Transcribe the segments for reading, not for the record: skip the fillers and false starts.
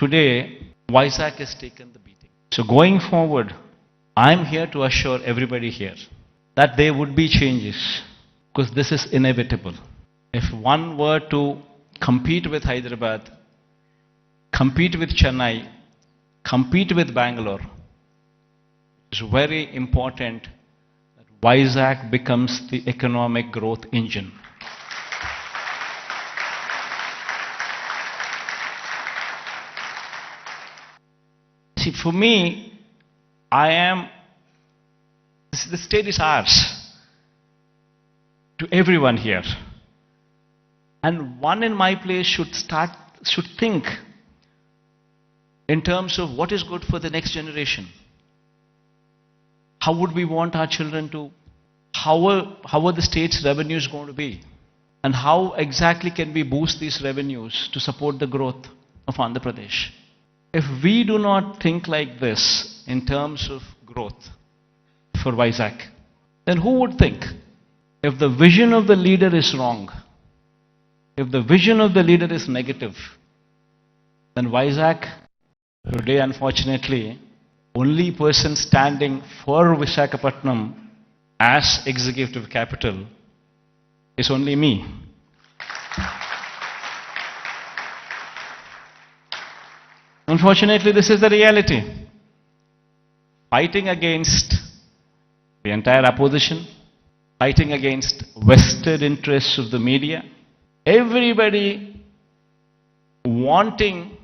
today, Vizag has taken the beating. So going forward, I'm here to assure everybody here that there would be changes because this is inevitable. If one were to compete with Hyderabad, compete with Chennai, compete with Bangalore, it's very important that Vizag becomes the economic growth engine. See, for me, the state is ours, to everyone here. And one in my place should think in terms of what is good for the next generation. How would we want our children to, how are the state's revenues going to be? And how exactly can we boost these revenues to support the growth of Andhra Pradesh? If we do not think like this in terms of growth for Vizag, then who would think? If the vision of the leader is wrong, if the vision of the leader is negative, then Vizag, today unfortunately, only person standing for Visakhapatnam as executive capital is only me. Unfortunately, this is the reality. Fighting against the entire opposition, fighting against vested interests of the media, everybody wanting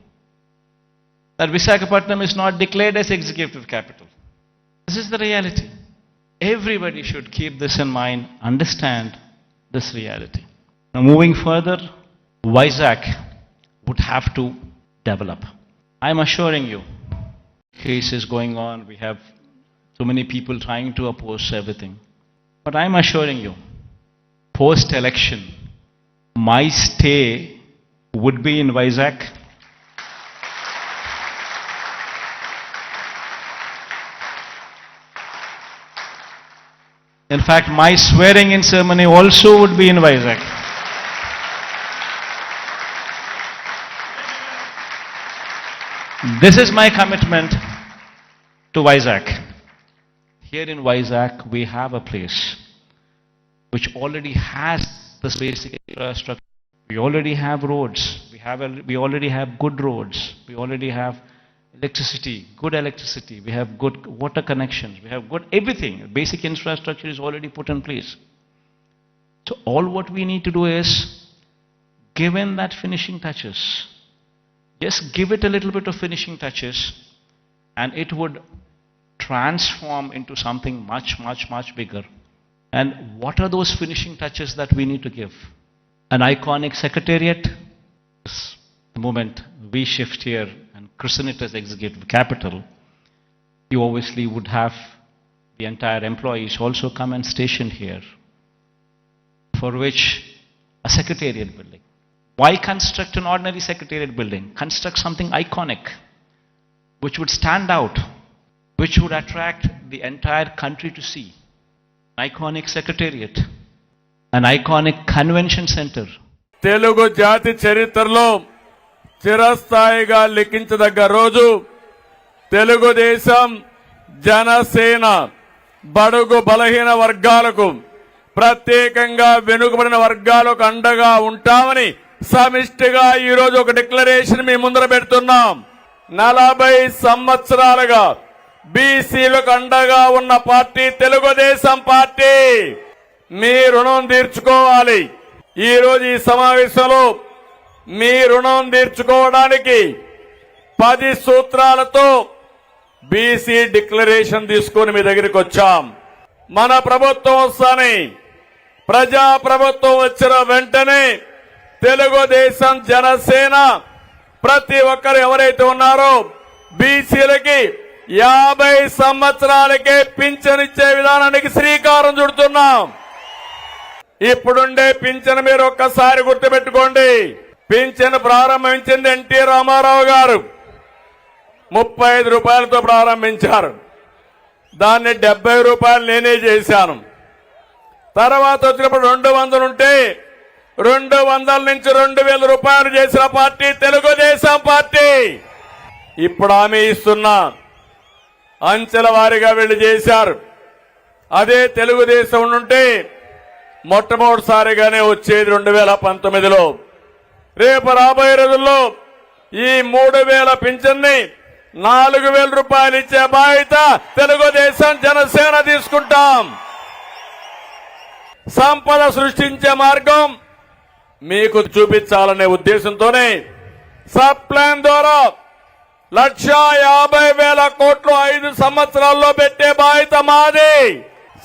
that Visakhapatnam is not declared as executive capital. This is the reality. Everybody should keep this in mind, understand this reality. Now moving further, Vizag would have to develop. I'm assuring you, cases going on, we have so many people trying to oppose everything. But I'm assuring you, post-election, my stay would be in Vizag. In fact, my swearing-in ceremony also would be in Vizag. This is my commitment to Vizag. Here in Vizag, we have a place which already has this basic infrastructure. We already have roads. We already have good roads. We already have electricity, good electricity. We have good water connections. We have good everything. Basic infrastructure is already put in place. So all what we need to do is give in that finishing touches. Just give it a little bit of finishing touches and it would transform into something much, much, much bigger. And what are those finishing touches that we need to give? An iconic secretariat. The moment we shift here and christen it as executive capital, you obviously would have the entire employees also come and station here, for which a secretariat building. Why construct an ordinary secretariat building? Construct something iconic, which would stand out, which would attract the entire country to see. An iconic secretariat, an iconic convention center. Telugu జాతి చరిత్రలో చిరస్థాయిగా లిఖించదగ్గ రోజు తెలుగుదేశం జనసేన బడుగు బలహీన వర్గాలకు ప్రత్యేకంగా వెనుకబడిన వర్గాలకు అండగా ఉంటామని సమిష్టిగా ఈ రోజు ఒక డిక్లరేషన్ మీ ముందర పెడుతున్నాం. 40 సంవత్సరాలుగా బీసీలకు అండగా ఉన్న పార్టీ తెలుగుదేశం పార్టీ. మీ రుణం తీర్చుకోవాలి. ఈ రోజు ఈ సమావేశంలో మీ రుణం తీర్చుకోవడానికి 10 సూత్రాలతో బీసీ డిక్లరేషన్ తీసుకొని మీ దగ్గరికి వచ్చాం. మన ప్రభుత్వం వస్తానే, ప్రజా ప్రభుత్వం వచ్చిన వెంటనే తెలుగుదేశం జనసేన ప్రతి ఒక్కరు ఎవరైతే ఉన్నారో బీసీలకి 50 సంవత్సరాలకే పింఛన్ ఇచ్చే విధానానికి శ్రీకారం చుడుతున్నాం. ఇప్పుడుండే పింఛన్ మీరు ఒక్కసారి గుర్తుపెట్టుకోండి. పింఛన్ ప్రారంభించింది ఎన్టీ రామారావు గారు 35 రూపాయలతో ప్రారంభించారు. దాన్ని 70 రూపాయలు నేనే చేశాను. తర్వాత వచ్చినప్పుడు 200 ఉంటే 200 నుంచి 2000 రూపాయలు చేసిన పార్టీ తెలుగుదేశం పార్టీ. ఇప్పుడు హామీ ఇస్తున్నా, అంచెల వారీగా వీళ్ళు చేశారు. అదే తెలుగుదేశం ఉంటే మొట్టమొదటిసారిగానే వచ్చేది 2019లో. రేపు రాబోయే రోజుల్లో ఈ 3000 పింఛన్ని 4000 రూపాయలు ఇచ్చే బాధ్యత తెలుగుదేశం జనసేన తీసుకుంటాం. సంపద సృష్టించే మార్గం మీకు చూపించాలనే ఉద్దేశంతోనే సబ్ ప్లాన్ ద్వారా 1,50,000 కోట్లు 5 సంవత్సరాల్లో పెట్టే బాధ్యత మాది.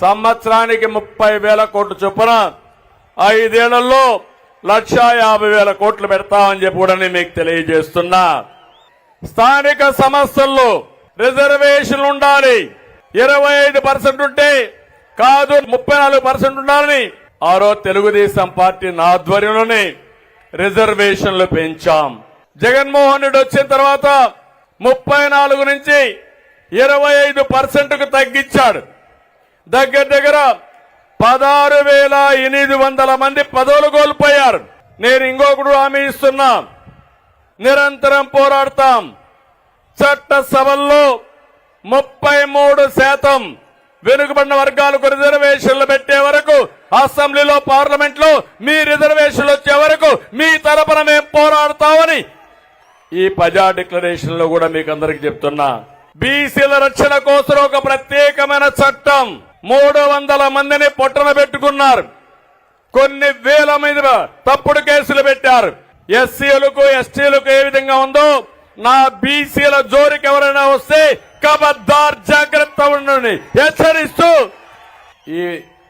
సంవత్సరానికి 30,000 కోట్లు చొప్పున 5 ఏళ్లలో 1,50,000 కోట్లు పెడతామని చెప్పి కూడా నేను మీకు తెలియజేస్తున్నా. స్థానిక సంస్థల్లో రిజర్వేషన్లు ఉండాలి. 25% ఉంటే కాదు 34% ఉండాలని ఆ రోజు తెలుగుదేశం పార్టీ ఆధ్వర్యంలోనే రిజర్వేషన్లు పెంచాం. జగన్మోహన్ రెడ్డి వచ్చిన తర్వాత 34 నుంచి 25%కు తగ్గించాడు. దగ్గర 16,800 మంది పదవులు కోల్పోయారు. నేను ఇంకొకటి హామీ ఇస్తున్నా, నిరంతరం పోరాడతాం. చట్టసభల్లో 33% వెనుకబడిన వర్గాలకు రిజర్వేషన్లు పెట్టే వరకు, అసెంబ్లీలో పార్లమెంట్ లో మీ రిజర్వేషన్లు వచ్చే వరకు మీ తరపున మేము పోరాడతామని ఈ ప్రజా డిక్లరేషన్ లో కూడా మీకు అందరికి చెప్తున్నా. బీసీల రక్షణ కోసం ఒక ప్రత్యేకమైన చట్టం. 300 మందిని పొట్టన పెట్టుకున్నారు. కొన్ని వేల మీద తప్పుడు కేసులు పెట్టారు. ఎస్సీలకు ఎస్టీలకు ఏ విధంగా ఉందో నా బీసీల జోరికి ఎవరైనా వస్తే ఖబర్దార్ జాగ్రత్త ఉండండి హెచ్చరిస్తూ ఈ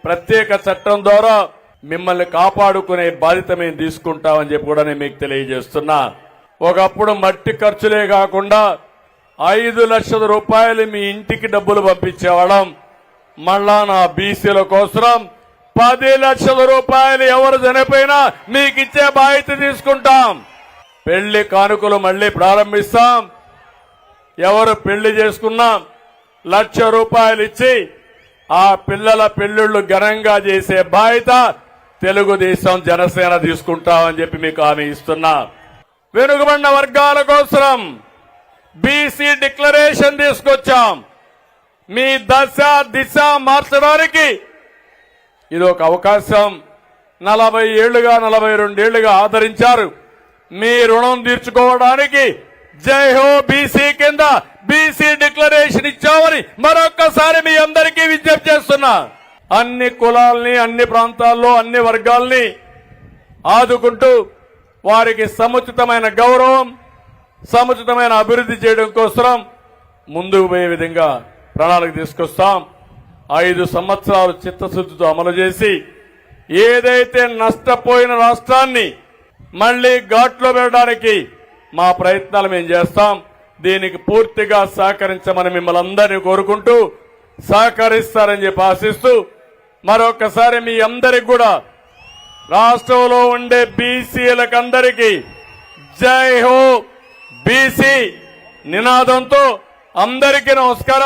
ప్రత్యేక చట్టం ద్వారా మిమ్మల్ని కాపాడుకునే బాధ్యత మేము తీసుకుంటామని చెప్పి కూడా నేను మీకు తెలియజేస్తున్నా. ఒకప్పుడు మట్టి ఖర్చులే కాకుండా 5 లక్షల రూపాయలు మీ ఇంటికి డబ్బులు పంపించేవాళ్ళం. మళ్ళా నా బీసీల కోసం 10 లక్షల రూపాయలు ఎవరు చనిపోయినా మీకు ఇచ్చే బాధ్యత తీసుకుంటాం. పెళ్లి కానుకలు మళ్లీ ప్రారంభిస్తాం. ఎవరు పెళ్లి చేసుకున్నా 1,00,000 రూపాయలు ఇచ్చి ఆ పిల్లల పెళ్లిళ్లు ఘనంగా చేసే బాధ్యత తెలుగుదేశం జనసేన తీసుకుంటామని చెప్పి మీకు హామీ ఇస్తున్నా. వెనుకబడిన వర్గాల కోసం బీసీ డిక్లరేషన్ తీసుకొచ్చాం. మీ దశ దిశ మార్చడానికి ఇది ఒక అవకాశం. 40 ఏళ్లుగా 42 ఏళ్లుగా ఆదరించారు. మీ రుణం తీర్చుకోవడానికి జై హో బీసీ కింద బీసీ డిక్లరేషన్ ఇచ్చామని మరొక్కసారి మీ అందరికీ విజ్ఞప్తి చేస్తున్నా. అన్ని కులాల్ని, అన్ని ప్రాంతాల్లో, అన్ని వర్గాల్ని ఆదుకుంటూ వారికి సముచితమైన గౌరవం, సముచితమైన అభివృద్ధి చేయడం కోసం ముందుకు పోయే విధంగా ప్రణాళిక తీసుకొస్తాం. 5 సంవత్సరాలు చిత్తశుద్ధితో అమలు చేసి ఏదైతే నష్టపోయిన రాష్ట్రాన్ని మళ్లీ ఘాట్లో పెట్టడానికి మా ప్రయత్నాలు మేము చేస్తాం. దీనికి పూర్తిగా సహకరించమని మిమ్మల్ని అందరినీ కోరుకుంటూ సహకరిస్తారని చెప్పి ఆశిస్తూ మరొకసారి మీ అందరికి కూడా రాష్ట్రంలో ఉండే బీసీలకందరికీ జై హో బీసీ నినాదంతో అందరికీ నమస్కారాలు.